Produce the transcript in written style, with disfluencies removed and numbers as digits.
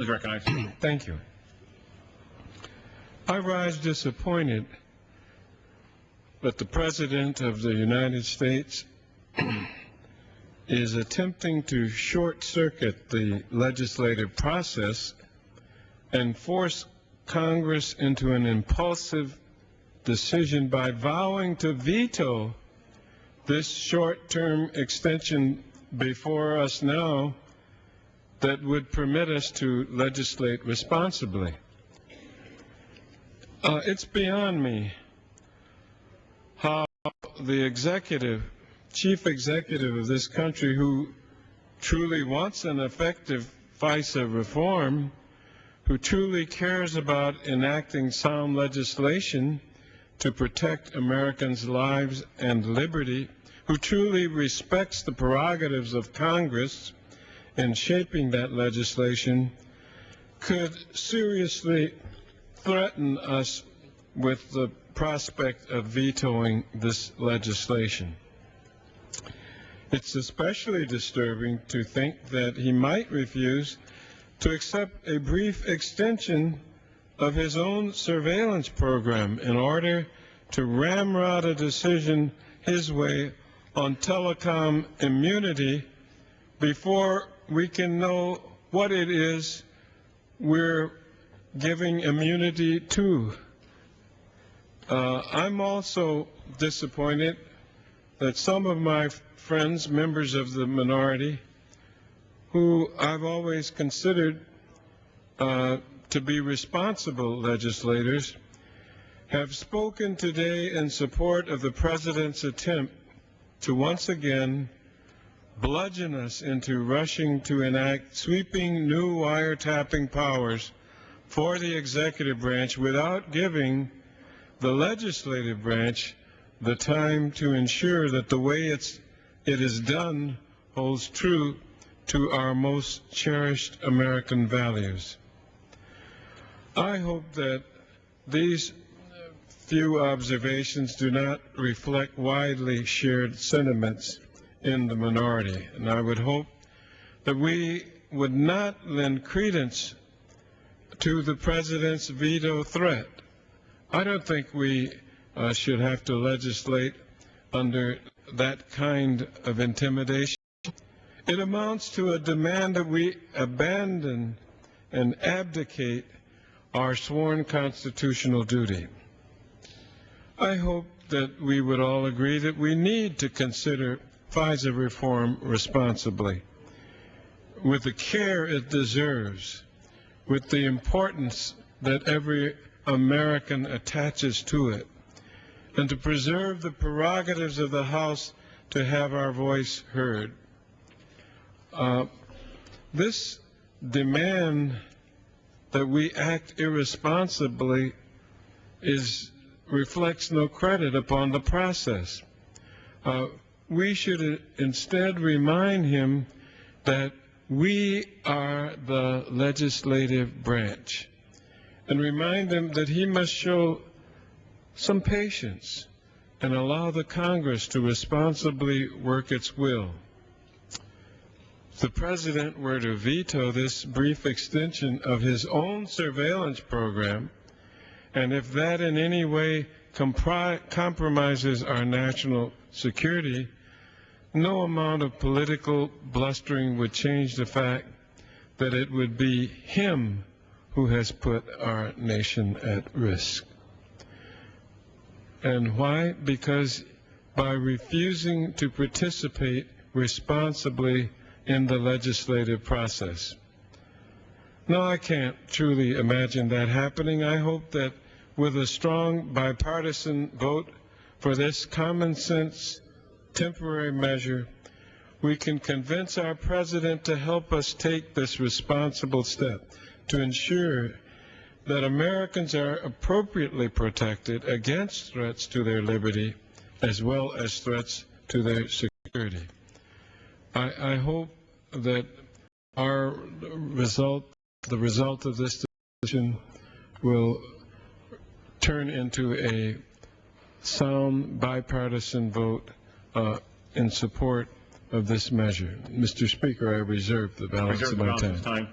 Please recognize. Thank you. I rise disappointed that the President of the United States is attempting to short-circuit the legislative process and force Congress into an impulsive decision by vowing to veto this short-term extension before us now that would permit us to legislate responsibly. It's beyond me how the chief executive of this country, who truly wants an effective FISA reform, who truly cares about enacting sound legislation to protect Americans' lives and liberty, who truly respects the prerogatives of Congress in shaping that legislation, could seriously threaten us with the prospect of vetoing this legislation. It's especially disturbing to think that he might refuse to accept a brief extension of his own surveillance program in order to ramrod a decision his way on telecom immunity before we can know what it is we're giving immunity to. I'm also disappointed that some of my friends, members of the minority, who I've always considered to be responsible legislators, have spoken today in support of the President's attempt to once again bludgeon us into rushing to enact sweeping new wiretapping powers for the executive branch without giving the legislative branch the time to ensure that the way it is done holds true to our most cherished American values. I hope that these few observations do not reflect widely shared sentiments in the minority, and I would hope that we would not lend credence to the President's veto threat. I don't think we should have to legislate under that kind of intimidation. It amounts to a demand that we abandon and abdicate our sworn constitutional duty. I hope that we would all agree that we need to consider FISA reform responsibly, with the care it deserves, with the importance that every American attaches to it, and to preserve the prerogatives of the House to have our voice heard. This demand that we act irresponsibly reflects no credit upon the process. We should instead remind him that we are the legislative branch, and remind him that he must show some patience and allow the Congress to responsibly work its will. If the President were to veto this brief extension of his own surveillance program, and if that in any way compromises our national security, no amount of political blustering would change the fact that it would be him who has put our nation at risk. And why? Because by refusing to participate responsibly in the legislative process. No, I can't truly imagine that happening. I hope that with a strong bipartisan vote for this common sense temporary measure, we can convince our President to help us take this responsible step to ensure that Americans are appropriately protected against threats to their liberty as well as threats to their security. I hope that the result of this decision will turn into a sound bipartisan vote in support of this measure. Mr. Speaker, I reserve the balance of my time.